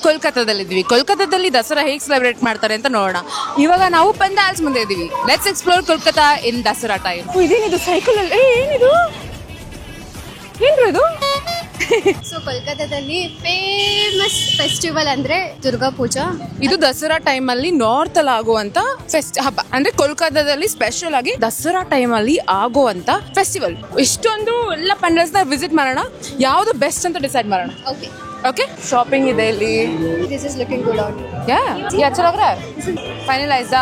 ಕೋಲ್ಕತ್ತಾದಲ್ಲಿದ್ವಿ. ಕೋಲ್ಕತ್ತಾದಲ್ಲಿ ದಸರಾ ಹೇಗೆ ಸೆಲೆಬ್ರೇಟ್ ಮಾಡ್ತಾರೆ ಅಂತ ನೋಡೋಣ. ಇವಾಗ ನಾವು ಪಂಡಾಲ್ಸ್ ಮುಂದೆ ಇದೀವಿ. Let's explore Kolkata in Dasara time. ಇದೇನಿದು ಸೈಕಲ್ ಅಲ್ಲಿ? ಏನಿದು ಇದು? ಸೊ ಕೋಲ್ಕತ್ತಾದಲ್ಲಿ ಫೇಮಸ್ ಫೆಸ್ಟಿವಲ್ ಅಂದ್ರೆ ದುರ್ಗಾ ಪೂಜಾ. ಇದು ದಸರಾ ಟೈಮ್ ಅಲ್ಲಿ ನಾರ್ತ್ ಅಲ್ಲಿ ಆಗುವಂತ ಹಬ್ಬ. ಅಂದ್ರೆ ಕೋಲ್ಕತ್ತಾದಲ್ಲಿ ಸ್ಪೆಷಲ್ ಆಗಿ ದಸರಾ ಟೈಮ್ ಅಲ್ಲಿ ಆಗುವಂತ ಫೆಸ್ಟಿವಲ್. ಇಷ್ಟೊಂದು ಎಲ್ಲ ಪಂಡಲ್ಸ್ ನ ವಿಸಿಟ್ ಮಾಡೋಣ. ಯಾವ್ದು ಬೆಸ್ಟ್ ಅಂತ ಡಿಸೈಡ್ ಮಾಡೋಣ. ಓಕೆ ಶಾಪಿಂಗ್ ಇದೆ ಇಲ್ಲಿ. This is looking good out. Yeah ಚಲೋ ಫೈನಲೈಸ್.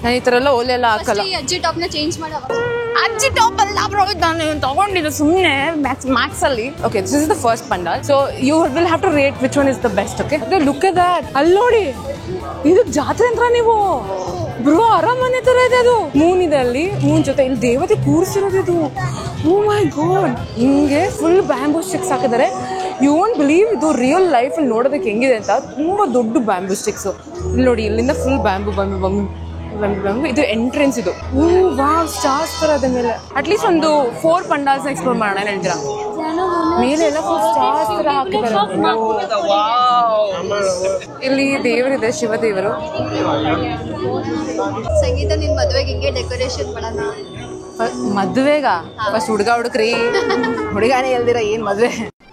ನಾನು ಈ ತರ ಎಲ್ಲ ಓಲೆ ಎಲ್ಲ ಹಾಕಲ್ಲ. ಅಜ್ಜಿ ಟಾಪ್ ನ ಚೇಂಜ್ ಮಾಡ. ಅಜ್ಜಿ ಟಾಪ್ ಅಲ್ಲ ಬ್ರೋ, ನಾನು ತಗೊಂಡಿದ್ದು ಸುಮ್ಮನೆ ಮ್ಯಾಕ್ಸ್ ಅಲ್ಲಿ. Okay this is the first pandal. So you will have to rate which one is the best. Okay look at that. ಅಲ್ಲಿ ನೋಡಿ, ಇದು ಜಾತ್ರೆ ಅಂತ ನೀವು ಬ್ರೋ, ಅರಮನೆ ತರ ಇದೆ ಅದು. ಮೂನ್ ಇದೆ ಅಲ್ಲಿ, ಮೂನ್ ಜೊತೆ ಇಲ್ಲಿ ದೇವತೆ ಕೂರಿಸಿರೋದು ಇದು. ಓ ಮೈ ಗಾಡ್, ಹಿಂಗೆ ಫುಲ್ ಬ್ಯಾಂಬೂ ಸ್ಟಿಕ್ಸ್ ಹಾಕಿದ್ದಾರೆ. ಯು ವೋಂಟ್ ಬಿಲೀವ್ ಇದು ರಿಯಲ್ ಲೈಫ್ ಅಲ್ಲಿ ನೋಡೋದಕ್ಕೆ ಹೆಂಗಿದೆ ಅಂತ. ತುಂಬಾ ದೊಡ್ಡ ಬ್ಯಾಂಬೂ ಸ್ಟಿಕ್ಸ್ ಇಲ್ಲಿ ನೋಡಿ. ಇಲ್ಲಿಂದ ಫುಲ್ ಬ್ಯಾಂಬೂ. ಇದು ಎಂಟ್ರೆನ್ಸ್. ಇದು ವಾವ್, ಸ್ಟಾರ್ಸ್ ತರ ಅದ ಮೇಲೆ. ಅಟ್ಲೀಸ್ಟ್ ಒಂದು 4 ಪಂಡಾಲ್ಸ್ ಎಕ್ಸ್ಪ್ಲೋರ್ ಮಾಡೋಣ ಹೇಳ್ತೀರಾ? ಮೇಲೆ ಎಲ್ಲ ಫುಲ್ ಸ್ಟಾರ್ಸ್ ತರ ಹಾಕಿದ್ದಾರೆ. ಇಲ್ಲಿ ದೇವರಿದೆ, ಶಿವದೇವರು. ಸಂಗೀತ, ನಿನ್ ಮದುವೆಗೆ ಹಿಂಗೆ ಡೆಕೋರೇಷನ್ ಮಾಡೋಣ. ಮದುವೆಗ ಫಸ್ಟ್ ಹುಡುಗ್ರಿ, ಹುಡುಗಾನೆ ಎಲ್ದಿರ ಏನ್ ಮದುವೆ.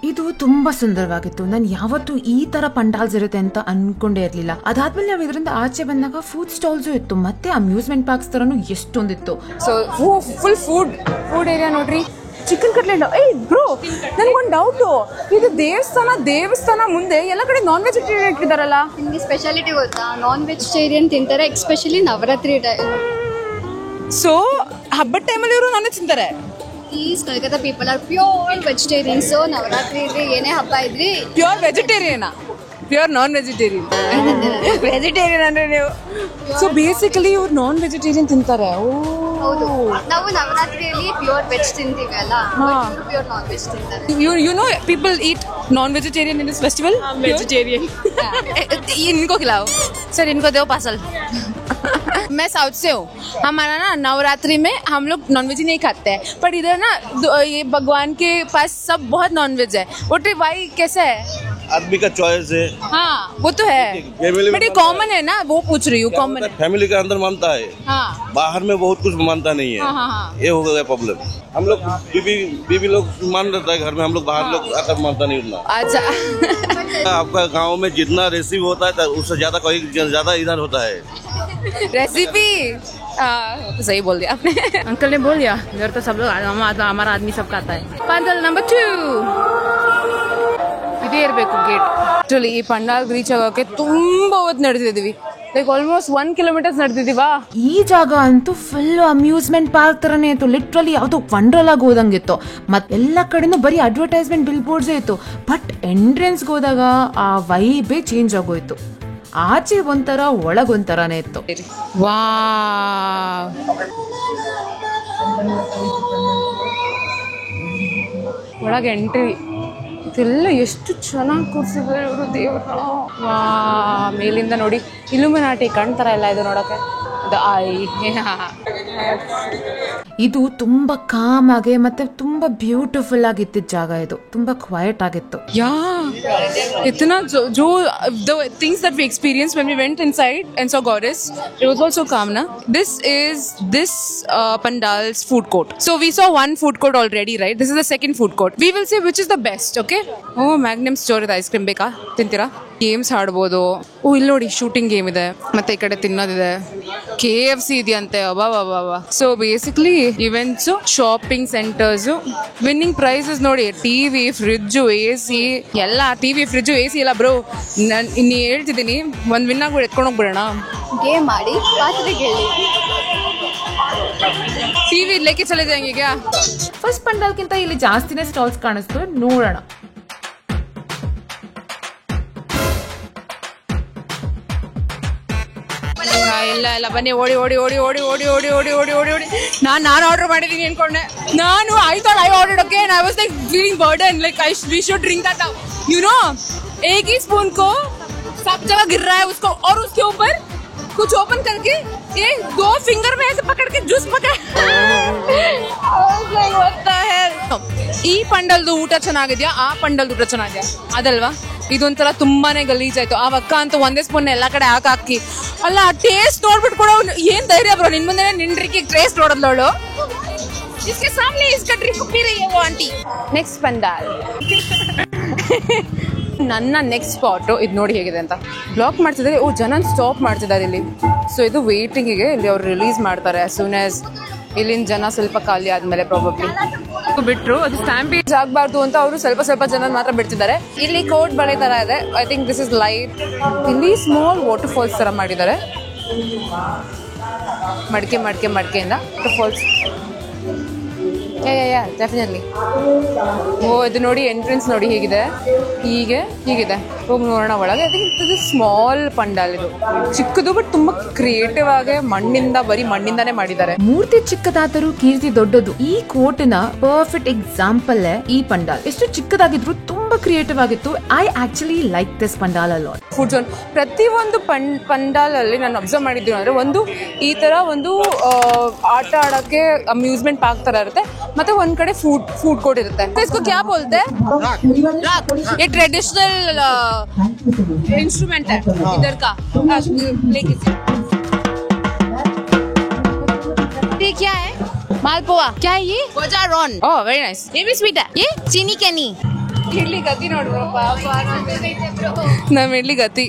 ಇದು ತುಂಬಾ ಸುಂದರವಾಗಿತ್ತು. ನಾನು ಯಾವತ್ತೂ ಈ ತರ ಪಂಡಾಲ್ಸ್ ಇರುತ್ತೆ ಅಂತ ಅನ್ಕೊಂಡೇ ಇರ್ಲಿಲ್ಲ. ಅದಾದ್ಮೇಲೆ ನಾವು ಇದರಿಂದ ಆಚೆ ಬಂದಾಗ ಫುಡ್ ಸ್ಟಾಲ್ಸ್ ಇತ್ತು, ಮತ್ತೆ ಅಮ್ಯೂಸ್ಮೆಂಟ್ ಪಾರ್ಕ್ಸ್ ತರನು ಎಷ್ಟೊಂದಿತ್ತು. ಸೊ ಫುಲ್ ಫುಡ್ ಏರಿಯಾ ನೋಡ್ರಿ. Chicken cutlet. ಬ್ರೋ, ನನ್ಗೊಂದು ಡೌಟ್. ಇದು ದೇವಸ್ಥಾನ ಮುಂದೆ ಎಲ್ಲ ಕಡೆ ನಾನ್ ವೆಜಿಟೇರಿಯನ್ ಇಟ್ಟಿದಾರಲ್ಲ. ನಿಮ್ಗೆ ಸ್ಪೆಷಾಲಿಟಿ ಗೊತ್ತಾ? ನಾನ್ ವೆಜಿಟೇರಿಯನ್ ತಿಂತಾರೆ, ಎಕ್ಸ್ಪೆಷಲಿ ನವರಾತ್ರಿ ಟೈಮ್. ಸೊ ಹಬ್ಬದ ಟೈಮಲ್ಲಿ ಇವರು ನಾನ್ ವೆಜ್ ತಿಂತಾರೆ. These Kolkata people are pure vegetarians. So Navaratri ಇದ್ರಿ, ಏನೇ ಹಬ್ಬ ಇದ್ರಿ pure vegetarian, pure non vegetarian. Vegetarian ಅಂದ್ರೆ ನೀವು. ಸೊ ಬೇಸಿಕಲಿ ಇವ್ರು ನಾನ್ ವೆಜಿಟೇರಿಯನ್ ತಿಂತಾರೆ. ಹೌದು, ನಾವು ನವರಾತ್ರಿಯಲ್ಲಿ ಪ್ಯೂರ್ ವೆಜ್ ತಿಂತೀವಿ ಅಲ್ಲ, ಪ್ಯೂರ್ ನಾನ್ ವೆಜ್ ತಿಂತಾರೆ. You know people eat non-vegetarian in this festival? Vegetarian. इनको खिलाओ सर, इनको दो पार्सल. मैं साउथ से हूँ. हमारा ना नवरात्रि में हम लोग नॉनवेज नहीं खाते हैं, पर इधर ना ये भगवान के पास सब बहुत नॉनवेज है. वो वाई कैसा है? आदमी का चॉइस है. हाँ वो तो है, बट ये कॉमन है ना, वो पूछ रही हूँ. कॉमन फैमिली के अंदर मानता है. हाँ, बाहर में बहुत कुछ मानता नहीं है. हाँ. ये हो गया प्रॉब्लम. हम लोग बीबी लोग मान रहता है घर में, हम लोग बाहर लोग आकर मानता नहीं उतना. अच्छा. आपका गांव में जितना रेसिपी होता है उससे ज्यादा इधर होता है रेसिपी. सही बोल दिया आपने. अंकल ने बोल दिया. इधर तो सब लोग, हमारा आदमी सब खाता है. पंडाल नंबर 2 ಇದೇ ಇರಬೇಕು ಗೇಟ್. ಆಕ್ಚುಲಿ ಈ ಪಂಡಾಲ್ ರೀಚ್ ಆಗೋಕೆ ತುಂಬಾ ಹೊತ್ತು ನಡೆದಿದ್ದೀವಿ. ಲೈಕ್ ಆಲ್ಮೋಸ್ಟ್ 1 ಕಿಲೋಮೀಟರ್ಸ್ ನಡೆದಿದ್ದೀವಾ. ಈ ಜಾಗ ಅಂತೂ ಫುಲ್ ಅಮ್ಯೂಸ್ಮೆಂಟ್ ಪಾರ್ಕ್ ತರನೇ ಇತ್ತು. ಲಿಟ್ರಲಿ ಯಾವ್ದೋ ವಂಡರ್ಲಾ ಹೋದಂಗಿತ್ತು. ಮತ್ತೆ ಎಲ್ಲ ಕಡೆನೂ ಬರೀ ಅಡ್ವರ್ಟೈಸ್ಮೆಂಟ್ ಬಿಲ್ ಬೋರ್ಡ್ಸ್ ಇತ್ತು. ಬಟ್ ಎಂಟ್ರೆನ್ಸ್ ಹೋದಾಗ ಆ ವೈಬೇ ಚೇಂಜ್ ಆಗೋಯ್ತು. ಆಚೆ ಒಂಥರ ಒಳಗೊಂಥರಾನೇ ಇತ್ತು. ವಾವ್, ಒಳಗೆ ಎಂಟ್ರಿ ಇದೆಲ್ಲ ಎಷ್ಟು ಚೆನ್ನಾಗಿ ಕೂರಿಸಿದ್ದಾರೆ ಇವರು ದೇವ್ರ. ವಾ, ಮೇಲಿಂದ ನೋಡಿ ಇಲ್ಯುಮಿನಾಟಿ ಕಾಣ್ತಾರ ಎಲ್ಲ ಇದು ನೋಡಕ್ಕೆ. ಇದು ತುಂಬಾ ಕಾಮ್ ಆಗಿ ಮತ್ತೆ ತುಂಬಾ ಬ್ಯೂಟಿಫುಲ್ ಆಗಿದ್ದ ಜಾಗ. ಇದು ತುಂಬಾ ಕ್ವೈಟ್ ಆಗಿತ್ತು. इतना जो the things that we experienced when we went inside and saw goddess, it was also calm na. This pandal's food court. So we saw one food court already, right? This is the second food court. We will see which is the best, okay? Oh, Magnum store ಇದೆ, ice cream ಬೇಕಾ? ತಿಂತೀರಾ? Games ಆಡ್ಬೋದು. ಓ, ಇಲ್ಲಿ ನೋಡಿ shooting game ಇದೆ, ಮತ್ತೆ ಈ ಕಡೆ ತಿನ್ನೋದಿದೆ. KFC ಇದೆಯಂತೆ. So basically events, shopping centres, winning prizes ನೋಡಿ. ಟಿವಿ, ಫ್ರಿಡ್ಜು, AC ಎಲ್ಲ. ಟಿವಿ, ಫ್ರಿಡ್ಜು, AC ಎಲ್ಲ ಬ್ರೋ. ಇನ್ನು ಹೇಳ್ತಿದ್ದೀನಿ, ಒಂದು ವಿನ್ ಆಗ್ಬಿಟ್ಟು ಎತ್ಕೊಂಡು ಹೋಗ್ಬಿಡೋಣ. ಗೇಮ್ ಮಾಡಿ ಪಾತ್ರೆಗೆ ಹೇಳಿ ಟಿವಿ ಲೇಕೆ ಚಲೆ ಜಾಯಂಗೆ ಕ್ಯಾ? ಫಸ್ಟ್ ಪಂಡಾಲ್ಗಿಂತ ಇಲ್ಲಿ ಜಾಸ್ತಿನೇ ಸ್ಟಾಲ್ಸ್ ಕಾಣಿಸ್ತು. ನೋಡೋಣ. ಇಲ್ಲ ಬನ್ನಿ, ಓಡಿ ನಾನು ಆರ್ಡರ್ ಮಾಡಿದೀನಿ ಅನ್ಕೊಂಡೆ. ನಾನು I ordered, okay, and I was like feeling burden, like we should drink that now, you know. एक ही स्पून को सब जगह गिर रहा है उसको, और उसके ऊपर कुछ ओपन करके ये 2 फिंगर में ऐसे पकड़ के जूस पकड़. What the hell? ಈ ಪಂಡಲ್ದು ಊಟ ಚೆನ್ನಾಗಿದ್ಯಾ, ಆ ಪಂಡಲ್ದು ಊಟ ಚೆನ್ನಾಗಿದ್ಯಾ? ಅದಲ್ವಾ, ಇದೊಂಥರ ತುಂಬಾನೇ ಗಲೀಜಾಯ್ತು. ಆ ಅಕ್ಕ ಅಂತೂ ಒಂದೇ ಸ್ಪೂನ್ ಎಲ್ಲಾ ಕಡೆ ಹಾಕಿ ಅಲ್ಲ, ಆ ಟೇಸ್ಟ್ ನೋಡ್ಬಿಟ್ಟು ಕೂಡ ಏನ್ ಧೈರ್ಯ ಬ್ರೋ, ನಿನ್ ಮುಂದೆ ನಿಂಡ್ರಿಕಿ ಟೇಸ್ಟ್ ನೋಡದ್ಲವಳು. इसके सामने इसका ड्रिंक पी रही है वो आंटी. ನೆಕ್ಸ್ಟ್ ಪಂಡಾಲ್. ನನ್ನ ನೆಕ್ಸ್ಟ್ ಸ್ಪಾಟ್ ಇದು ನೋಡಿ ಹೇಗಿದೆ ಅಂತ ಬ್ಲಾಕ್ ಮಾಡ್ತಿದ್ದಾರೆ. ಜನ ಸ್ಟಾಪ್ ಮಾಡ್ತಿದ್ದಾರೆ ಇಲ್ಲಿ. ಸೊ ಇದು ವೇಟಿಂಗಿಗೆ, ಇಲ್ಲಿ ಅವ್ರು ರಿಲೀಸ್ ಮಾಡ್ತಾರೆ as soon as ಇಲ್ಲಿನ ಜನ ಸ್ವಲ್ಪ ಖಾಲಿ ಆದ್ಮೇಲೆ ಪ್ರಾಬಬ್ಲಿ ಬಿಟ್ರು. ಅದು ಸ್ಟ್ಯಾಂಪೀಡ್ ಆಗಬಾರ್ದು ಅಂತ ಅವರು ಸ್ವಲ್ಪ ಜನ ಮಾತ್ರ ಬಿಡ್ತಿದ್ದಾರೆ. ಇಲ್ಲಿ ಕೋರ್ಟ್ ಬಳೆ ತರ ಇದೆ. I think this is light. ಇಲ್ಲಿ ಸ್ಮಾಲ್ ವಾಟರ್ ಫಾಲ್ಸ್ ತರ ಮಾಡಿದ್ದಾರೆ, ಮಡಿಕೆಯಿಂದ ವಾಟರ್ ಫಾಲ್ಸ್. ಡೆಫಿನೆಟ್ಲಿ. ಇದು ನೋಡಿ, ಎಂಟ್ರೆನ್ಸ್ ನೋಡಿ ಹೇಗಿದೆ, ಹೀಗಿದೆ. ಹೋಗಿ ನೋಡೋಣ ಒಳಗೆ. ಐ ಥಿಂಕ್ ಇದು ಸ್ಮಾಲ್ ಪಂಡಾಲ್, ಇದು ಚಿಕ್ಕದು ಬಟ್ ತುಂಬಾ ಕ್ರಿಯೇಟಿವ್ ಆಗಿ ಬರೀ ಮಣ್ಣಿಂದಾನೇ ಮಾಡಿದ್ದಾರೆ. ಮೂರ್ತಿ ಚಿಕ್ಕದಾದರೂ ಕೀರ್ತಿ ದೊಡ್ಡದು. ಈ ಕೋಟಿನ ಪರ್ಫೆಕ್ಟ್ ಎಕ್ಸಾಂಪಲ್ ಈ ಪಂಡಾಲ್. ಎಷ್ಟು ಚಿಕ್ಕದಾಗಿದ್ರು ತುಂಬಾ ಕ್ರಿಯೇಟಿವ್ ಆಗಿತ್ತು. I actually like this pandal a lot. Food zone, ಪ್ರತಿಯೊಂದು ಪಂಡಾಲ್ ಅಲ್ಲಿ ನಾನು ಅಬ್ಸರ್ವ್ ಮಾಡಿದ್ದೀನಿ ಅಂದ್ರೆ ಒಂದು ಈ ತರ ಒಂದು ಆಟ ಆಡಕ್ಕೆ ಅಮ್ಯೂಸ್ಮೆಂಟ್ ಪಾರ್ಕ್ ತರ ಇರುತ್ತೆ, ಮತ್ತೆ ಒಂದ್ ಕಡೆ ಫುಡ್ ಕೋರ್ಟ್ ಇರುತ್ತೆ. इसको क्या बोलते हैं? राग. ये ट्रेडिशनल इंस्ट्रूमेंट है इधर का. ये क्या है? मालपुआ. क्या है ये? गोजारोन. Oh very nice. ये भी स्वीट है. ये चीनी कैनी. इडली गति ನೋಡ್ರು ಪಾಪ, ನಮ್ಮ ಇಡ್ಲಿ ಗತಿ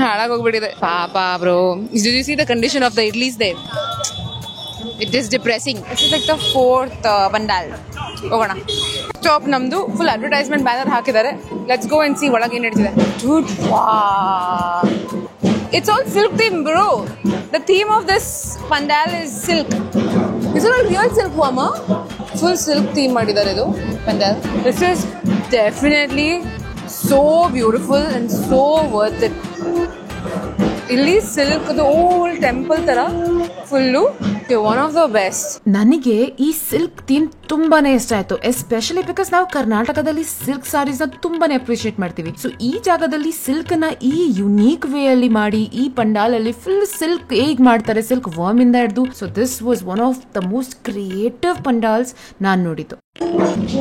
ಹಾಳಾಗೋಗ್ಬಿಟ್ಟಿದೆ ಪಾಪ bro. Did you see the condition of the idlis there? It is depressing. This is like the fourth pandal. ಹೋಗೋಣ. ಸ್ಟಾಪ್ ನಮ್ದು. ಫುಲ್ ಅಡ್ವರ್ಟೈಸ್ಮೆಂಟ್ ಬ್ಯಾನರ್ ಹಾಕಿದ್ದಾರೆ. ಲೆಟ್ಸ್ ಗೋ ಅಂಡ್ ಸಿ ಒಳಗೆ ಏನ್ ನಡೀತಿದೆ. Dude, wow. It's all silk theme, bro. The theme of this pandal is silk. Is it all real silk, Mama? Full silk theme ಮಾಡಿದ್ದಾರೆ ಇದು pandal. This is definitely so beautiful and so worth it. ಇಲ್ಲಿ silk old temple ತರ full one of the best. ನನಗೆ ಈ silk theme ತುಂಬಾನೇ ಇಷ್ಟ ಆಯ್ತು, especially because ನಾವು ಕರ್ನಾಟಕದಲ್ಲಿ ಸಿಲ್ಕ್ ಸಾರೀಸ್ ನ ತುಂಬಾನೇ ಅಪ್ರಿಶಿಯೇಟ್ ಮಾಡ್ತೀವಿ. ಸೊ ಈ ಜಾಗದಲ್ಲಿ ಸಿಲ್ಕ್ ನ ಈ ಯುನೀಕ್ ವೇ ಅಲ್ಲಿ ಮಾಡಿ, ಈ ಪಂಡಾಲ್ ಅಲ್ಲಿ ಫುಲ್ ಸಿಲ್ಕ್ ಹೇಗ್ ಮಾಡ್ತಾರೆ, ಸಿಲ್ಕ್ ವರ್ಮ್ ಇಂದ ಹಿಡಿದು. So this was one of the most creative pandals ನಾನ್ ನೋಡಿದ್ದು.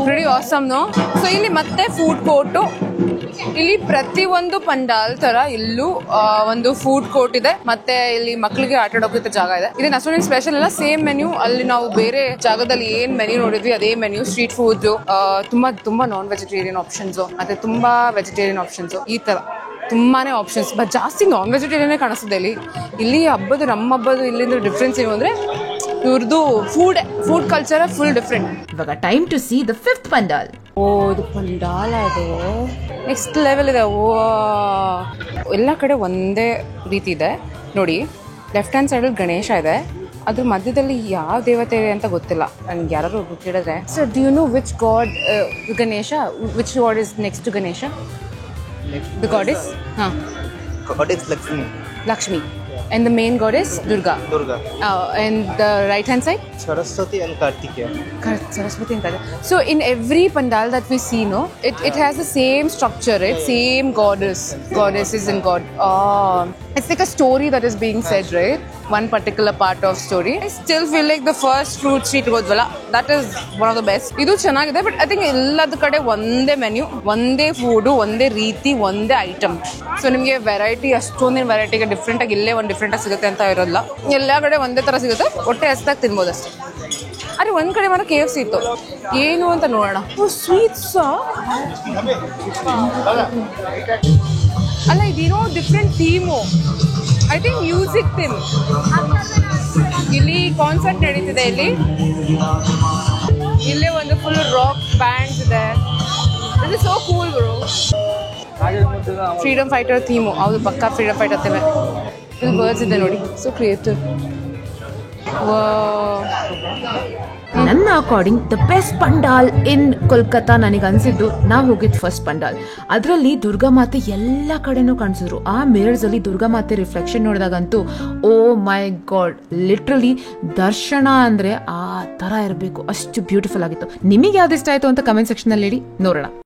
Very awesome no. ಸೊ ಇಲ್ಲಿ ಮತ್ತೆ ಫುಡ್ ಕೋರ್ಟ್, ಇಲ್ಲಿ ಪ್ರತಿ ಒಂದು ಪಂಡಾಲ್ ತರ ಇಲ್ಲೂ ಒಂದು ಫುಡ್ ಕೋರ್ಟ್ ಇದೆ, ಮತ್ತೆ ಇಲ್ಲಿ ಮಕ್ಕಳಿಗೆ ಆಟ ಆಡೋಕೆ ಜಾಗ ಇದೆ. ಇದನ್ನ ಅಷ್ಟೊಂದು ಸ್ಪೆಷಲ್ ಇಲ್ಲ, ಸೇಮ್ ಮೆನ್ಯೂ ಅಲ್ಲಿ ನಾವು ಬೇರೆ ಜಾಗದಲ್ಲಿ ಏನ್ ಮೆನ್ಯೂ ನೋಡಿದ್ವಿ ಅದೇ ಮೆನ್ಯೂ. ಸ್ಟ್ರೀಟ್ ಫುಡ್, ತುಂಬಾ ನಾನ್ ವೆಜಿಟೇರಿಯನ್ ಆಪ್ಷನ್ಸ್, ಮತ್ತೆ ತುಂಬಾ ವೆಜಿಟೇರಿಯನ್ ಆಪ್ಷನ್ಸ್, ಈ ತರ ತುಂಬಾನೇ ಆಪ್ಷನ್ಸ್. ಬಟ್ ಜಾಸ್ತಿ ನಾನ್ ವೆಜಿಟೇರಿಯನ್ ಕಾಣಿಸ್ತದೆ ಇಲ್ಲಿ ನಮ್ಮ ಹಬ್ಬದ ಇಲ್ಲಿಂದ ಡಿಫ್ರೆನ್ಸ್ ಏನು ಅಂದ್ರೆ ಇವ್ರದ್ದು ಫುಡ್ ಕಲ್ಚರ್ ಫುಲ್ ಡಿಫ್ರೆಂಟ್. ಇವಾಗ time to see the fifth pandal. ಇದು ಪಂಡಾಲ್, ಅದು ನೆಕ್ಸ್ಟ್ ಲೆವೆಲ್ ಇದೆ. ಎಲ್ಲ ಕಡೆ ಒಂದೇ ರೀತಿ ಇದೆ ನೋಡಿ. ಲೆಫ್ಟ್ ಹ್ಯಾಂಡ್ ಸೈಡಲ್ಲಿ ಗಣೇಶ ಇದೆ, ಅದ್ರ ಮಧ್ಯದಲ್ಲಿ ಯಾವ ದೇವತೆ ಇದೆ ಅಂತ ಗೊತ್ತಿಲ್ಲ ನನ್ಗೆ. ಯಾರು ಒಬ್ರು ಕೇಳಿದ್ರೆ, sir do you know which god Ganesha, which god is next to Ganesha? The goddess Goddess Lakshmi. And the main goddess Durga. And the right hand side Saraswati and Kartikeya. Saraswati and Kartikeya. So in every pandal that we see, no, it has the same structure, right? Same goddesses and god. It's like a story that is being said, right? One particular part of story. I still feel like the first fruit street Godwala, that is one of the best. Idu ಚೆನ್ನಾಗಿದೆ, but I think ಎಲ್ಲದ ಕಡೆ ಒಂದೇ menu, ಒಂದೇ food, ಒಂದೇ ರೀತಿ, ಒಂದೇ item. So ನಿಮಗೆ variety, ಅಷ್ಟೊಂದಿನ ವೆರೈಟಿಗೆ different ಆಗಿ ಇಲ್ಲೇ ಒಂದು ಡಿಫ್ರೆಂಟ್ ಆಗಿ ಸಿಗುತ್ತೆ ಅಂತ ಇರೋಲ್ಲ. ಎಲ್ಲ ಕಡೆ ಒಂದೇ ತರ ಸಿಗುತ್ತೆ, ಹೊಟ್ಟೆ ಹಸ್ದಾಗಿ ತಿನ್ಬೋದು ಅಷ್ಟೇ. ಅರೆ ಒಂದ್ ಕಡೆ ಮಾತ್ರ KFC ಇತ್ತು, ಏನು ಅಂತ ನೋಡೋಣ. ಸ್ವೀಟ್ಸ್ ಅಲ್ಲ, ಇದೇನೋ different theme. I think music theme. ಇಲ್ಲಿ ಕಾನ್ಸರ್ಟ್ ನಡೀತಿದೆ. ಇಲ್ಲೇ ಒಂದು ಫುಲ್ ರಾಕ್ ಬ್ಯಾಂಡ್ಸ್ ಇದೆ. ಇದು so cool bro. Freedom fighter theme, ಹೌದು ಪಕ್ಕಾ ಫ್ರೀಡಮ್ ಫೈಟರ್ ಥೀಮ್. ಇಲ್ಲಿ ಬರ್ಡ್ಸ್ ಇದೆ ನೋಡಿ, ಸೊ ಕ್ರಿಯೇಟಿವ್. ನನ್ನ ಅಕಾರ್ಡಿಂಗ್ ದ ಬೆಸ್ಟ್ ಪಂಡಾಲ್ ಇನ್ ಕೋಲ್ಕತ್ತಾ ನನಗೆ ಅನ್ಸಿದ್ದು, ನಾವು ಹೋಗಿದ್ ಫಸ್ಟ್ ಪಂಡಾಲ್. ಅದರಲ್ಲಿ ದುರ್ಗಾಮಾತೆ ಎಲ್ಲ ಕಡೆನೂ ಕಾಣಿಸಿದ್ರು. ಆ ಮಿರರ್ಸ್ ಅಲ್ಲಿ ದುರ್ಗಾಮಾತೆ ರಿಫ್ಲೆಕ್ಷನ್ ನೋಡಿದಾಗಂತೂ ಓ ಮೈ ಗಾಡ್, ಲಿಟ್ರಲಿ ದರ್ಶನ ಅಂದ್ರೆ ಆ ತರ ಇರಬೇಕು, ಅಷ್ಟು ಬ್ಯೂಟಿಫುಲ್ ಆಗಿತ್ತು. ನಿಮಗೆ ಯಾವ್ದು ಇಷ್ಟ ಆಯ್ತು ಅಂತ ಕಮೆಂಟ್ ಸೆಕ್ಷನ್ ಅಲ್ಲಿ ಹೇಳಿ, ನೋಡೋಣ.